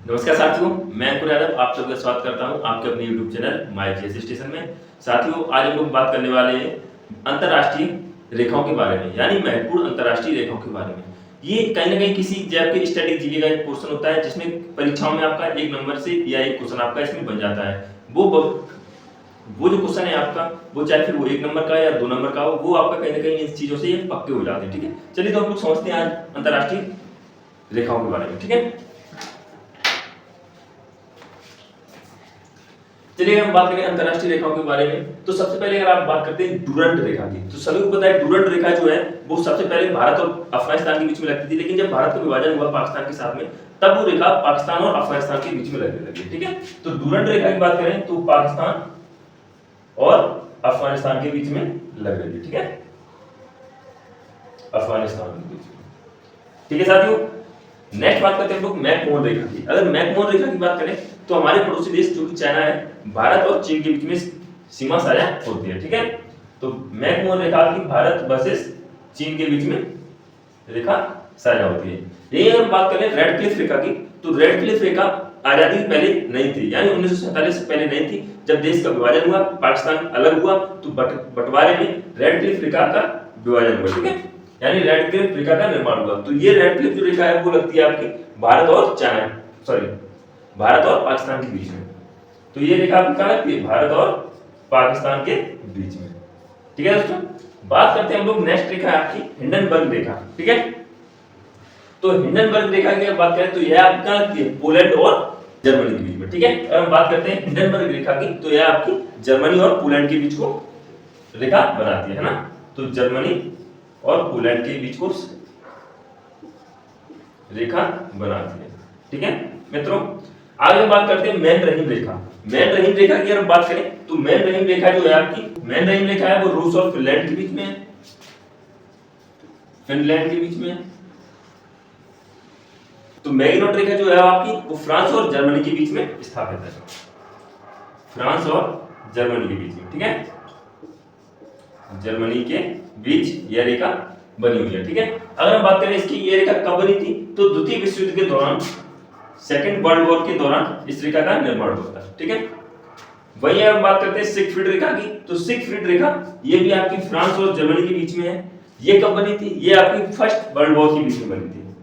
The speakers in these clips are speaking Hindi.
नमस्कार साथियों, मैं अंकुर यादव आप सबका स्वागत करता हूं आपके अपने YouTube channel my GS station में। साथियों, आज हम लोग बात करने वाले हैं अंतर्राष्ट्रीय रेखाओं के बारे में, यानी महत्वपूर्ण अंतर्राष्ट्रीय रेखाओं के बारे में। ये कहीं न कहीं किसी जैव के स्टैटिक जीके का एक पोर्शन होता है जिसमें परीक्षाओं में आपका 1 नंबर से या एक क्वेश्चन आपका इसमें बन जाता है। वो जो क्वेश्चन है आपका, वो चाहे फिर वो 1 नंबर का या 2 नंबर का हो, वो आपका कहीं न कहीं इन चीज़ों से ये पक्के हो जाते हैं, ठीक है? चलिए तो हम लोग समझते हैं आज अंतर्राष्ट्रीय रेखाओं के बारे में, ठीक है? चलिए हम बात करें अंतर्राष्ट्रीय रेखाओं के बारे में। तो सबसे पहले अगर आप बात करते हैं डुरंट रेखा की, तो सभी को पता है डुरंट रेखा जो है वो सबसे पहले भारत और अफगानिस्तान के बीच में लगती थी, लेकिन जब भारत का विभाजन हुआ पाकिस्तान के साथ में, तब वो रेखा पाकिस्तान और अफगानिस्तान के बीच में लगने लगी, ठीक है? तो डुरंट रेखा की बात करें तो पाकिस्तान और अफगानिस्तान के बीच में लग रही है, ठीक है? अफगानिस्तान के बीच में, ठीक है साथियों। नेक्स्ट बात करते हैं हम लोग मैकमोहन रेखा की। अगर मैकमोहन रेखा की बात करें तो हमारे पड़ोसी देश जो कि चाइना है, भारत और चीन के बीच में सीमा साझा होती है, ठीक है? तो मैकमोहन रेखा की भारत वर्सेस चीन के बीच में रेखा साझा होती है। यही हम बात करें रेड क्लिफ रेखा की, तो रेड क्लिफ रेखा आजादी से पहले नहीं थी, यानी 1947 से पहले नहीं थी। जब देश का विभाजन हुआ, पाकिस्तान अलग हुआ, तो बंटवारे में रेड क्लिफ रेखा का विभाजन हुआ, ठीक है? यानी रेड क्लिफ रेखा का निर्माण हुआ। तो ये रेड क्लिफ जो रेखा है वो लगती है आपकी भारत और भारत और पाकिस्तान के बीच में। तो ये रेखा आपकी कहां लगती है? भारत और पाकिस्तान के बीच में, ठीक है दोस्तों। बात करते हैं हम लोग नेक्स्ट रेखा है आपकी हिंडनबर्ग रेखा, ठीक है? तो हिंडनबर्ग रेखा की अगर बात करें तो यह आपकी कहां लगती है? पोलैंड और जर्मनी के बीच में, ठीक है? अगर हम बात करते हैं हिंडनबर्ग रेखा की, तो यह आपकी जर्मनी और पोलैंड के बीच को रेखा बनाती है ना? तो जर्मनी और पोलैंड के बीच को रेखा बनाती है, ठीक है मित्रों। आगे बात करते हैं मैन रहीम रेखा। मैन रहीम रेखा की अगर बात करें तो मैन रहीम रेखा जो है आपकी, मैन रहीम रेखा है वो रूस और फिनलैंड के बीच में है, फिनलैंड के बीच में है। तो मैगिनोट रेखा जो है आपकी वो फ्रांस और जर्मनी के बीच में स्थापित है, फ्रांस और जर्मनी के बीच में, ठीक है? जर्मनी के बीच यह रेखा बनी हुई है, ठीक है? अगर हम बात करें इसकी, ये रेखा कब बनी थी? तो द्वितीय विश्व युद्ध के दौरान, सेकंड वर्ल्ड वॉर के दौरान इस रेखा का निर्माण होता है, ठीक है? वही हम बात करते हैं सिगफ्रीड रेखा की। तो सिगफ्रीड रेखा ये भी आपकी फ्रांस और जर्मनी के बीच में है। ये कब बनी थी? ये आपकी फर्स्ट वर्ल्ड वॉर के बीच में बनी थी,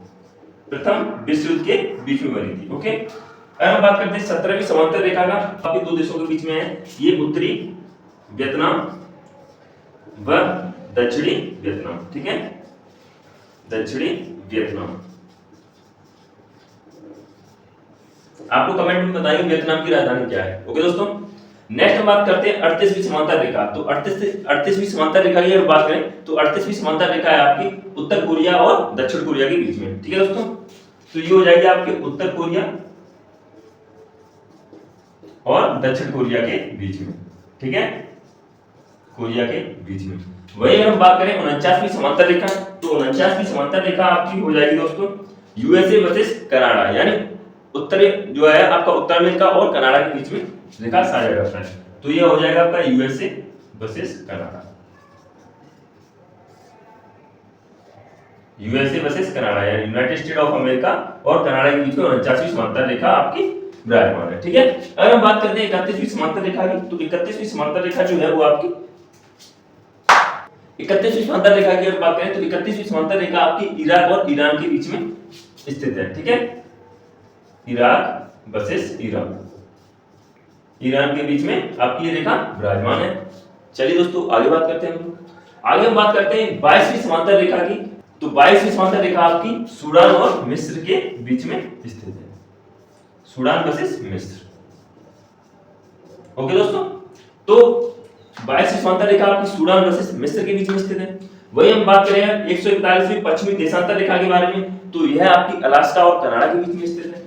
प्रथम विश्व युद्ध के बीच में बनी थी, ओके? अगर हम बात करते हैं 17वीं समांतर रेखा का, आपके दो देशों के बीच में है। ये उत्तरी वियतनाम व दक्षिणी वियतनाम, ठीक है? दक्षिणी वियतनाम। आपको कमेंट में बताइए वियतनाम की राजधानी क्या है, ओके दोस्तों। नेक्स्ट हम बात करते हैं 38वीं समांतर रेखा। तो 38वीं समांतर रेखा की अगर बात करें तो 38वीं समांतर रेखा है आपकी उत्तर कोरिया और दक्षिण कोरिया के बीच में, ठीक है दोस्तों। तो ये हो जाएगी आपके उत्तर कोरिया और दक्षिण कोरिया के बीच में, ठीक है? कोरिया के बीच में। वही अगर हम बात करें 49वीं समांतर रेखा, तो 49वीं समांतर रेखा आपकी हो जाएगी दोस्तों यूएसए वर्सेस कनाडा, यानी उत्तरी जो है आपका उत्तर अमेरिका और कनाडा के बीच में रेखा साझा करता है। तो ये हो जाएगा आपका USA versus Canada, USA versus Canada, यानी यूनाइटेड स्टेट ऑफ अमेरिका और कनाडा के बीच में 49वीं समांतर रेखा आपकी विराजमान है, ठीक है? अगर हम बात करते हैं 31वीं समांतर रेखा की, तो 31वीं समांतर रेखा जो है वो आपकी 31वीं समांतर रेखा की अगर बात करें तो 31वीं समांतर रेखा आपकी इराक और ईरान के बीच में स्थित है, ठीक है? इराक वर्सेस ईरान, ईरान के बीच में आपकी ये रेखा विराजमान है। चलिए दोस्तों आगे बात करते हैं हम लोग। आगे हम बात करते हैं 22वीं समांतर रेखा की। तो 22वीं समांतर रेखा आपकी सूडान और मिस्र के बीच में स्थित है, सूडान वर्सेस मिस्र, ओके दोस्तों। तो 22वीं समांतर रेखा आपकी सूडान वर्सेस मिस्र के बीच में स्थित है। वही हम बात करें 141वीं पश्चिमी देशांतर रेखा के बारे में, तो यह आपकी अलास्का और कनाडा के बीच में स्थित है,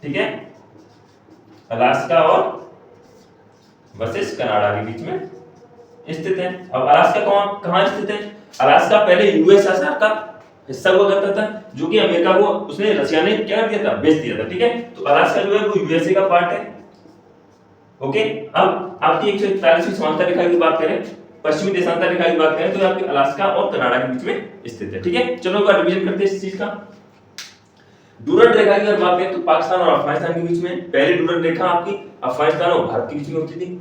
ठीक है? अलास्का और वर्सेस कनाडा के बीच में स्थित है। अब अलास्का कहां स्थित है? अलास्का पहले यूएसएसआर का हिस्सा हुआ करता था, जो कि अमेरिका को उसने रशिया ने क्या कर दिया था? बेच दिया था, ठीक है? तो अलास्का जो है वो यूएसए का पार्ट है, ओके? अब आपकी 141वीं समांतर रेखा की बात करें, पश्चिमी देशांतर रेखा की बात करें, तो आपकी अलास्का और कनाडा के बीच में स्थित है, ठीक है? चलो एक बार रिवीजन करते हैं इस चीज का। डूरंड रेखा की अगर बात करें तो पाकिस्तान और अफगानिस्तान के बीच में पहली डूरंड रेखा आपकी अफगानिस्तान और भारत के बीच में होती थी।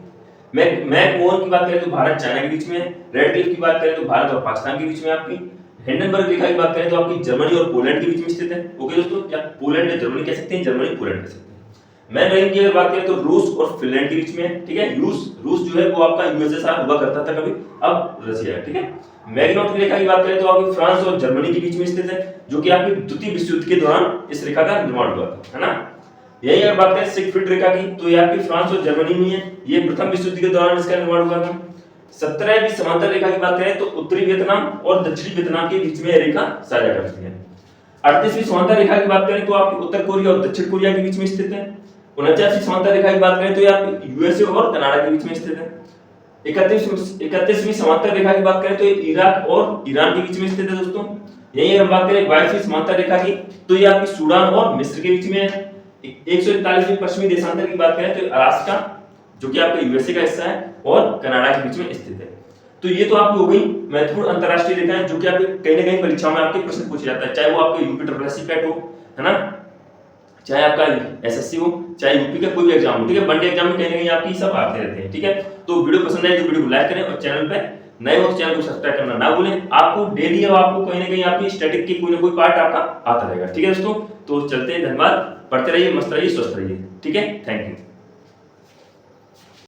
मैक-मोहन की बात करें तो भारत चाइना के बीच में है। रेडक्लिफ की बात करें तो भारत और पाकिस्तान के बीच में आपकी। हिंडनबर्ग रेखा की बात करें तो आपकी जर्मनी और पोलैंड के बीच में स्थित है। ओके दोस्तों, या पोलैंड या जर्मनी कह सकते हैं, जर्मनी पोलैंड कह सकते हैं। मैन रिंग की अगर बात करें तो रूस और फिनलैंड के बीच में है, ठीक है। रूस जो है वो आपका यूएसएसआर हुआ करता था कभी, अब रशिया है, ठीक है। मैग्नोट की रेखा की बात करें तो आपकी फ्रांस और जर्मनी के बीच में स्थित है, जो कि आपकी द्वितीय विश्व युद्ध के दौरान इस रेखा का निर्माण हुआ था, है ना। यही अगर बात करें सिगफ्रीड रेखा की तो ये आपकी फ्रांस और जर्मनी में है, ये प्रथम विश्व युद्ध के दौरान इसका निर्माण हुआ था। 17वीं समांतर रेखा की बात करें तो उत्तरी वियतनाम और दक्षिणी वियतनाम के बीच में यह रेखा साझा करती है। 38वीं समांतर रेखा की बात करें तो आपकी उत्तर कोरिया और दक्षिण कोरिया के बीच में स्थित है। 49वीं समांतर रेखा की बात करें तो ये आपकी यूएसए और कनाडा के बीच में स्थित है। 31वीं समांतर रेखा की बात करें तो ये इराक और ईरान के बीच में स्थित है दोस्तों। यही अगर बात करें 22वीं समांतर रेखा की तो ये आपकी सूडान और मिस्र के बीच में है। 141वीं पश्चिमी देशांतर की बात करें तो अलास्का, जो कि आपका यूएसए का हिस्सा है, और कनाडा के बीच में स्थित है। तो ये तो आपकी हो गई महत्वपूर्ण अंतरराष्ट्रीय रेखाएं, जो कि आपके कहीं ना कहीं परीक्षा में आपके प्रश्न पूछे जाता है, चाहे वो आपके यूपी ट्रिपल पैट हो, है ना, चाहे आपका एसएससी हो, चाहे यूपी का कोई भी एग्जाम हो, ठीक है। वनडे एग्जाम में कहीं ना कहीं आपकी सब आते रहते हैं, ठीक है। तो वीडियो पसंद आए तो वीडियो को लाइक करें और चैनल पे नए हो तो चैनल को सब्सक्राइब करना ना भूलें। आपको डेली अब आपको कहीं ना कहीं आपकी स्टैटिक की कोई ना कोई पार्ट आपका आता रहेगा, ठीक है दोस्तों। तो चलते हैं, धन्यवाद, पढ़ते रहिए, मस्त रहिए, स्वस्थ रहिए, ठीक है। Thank you.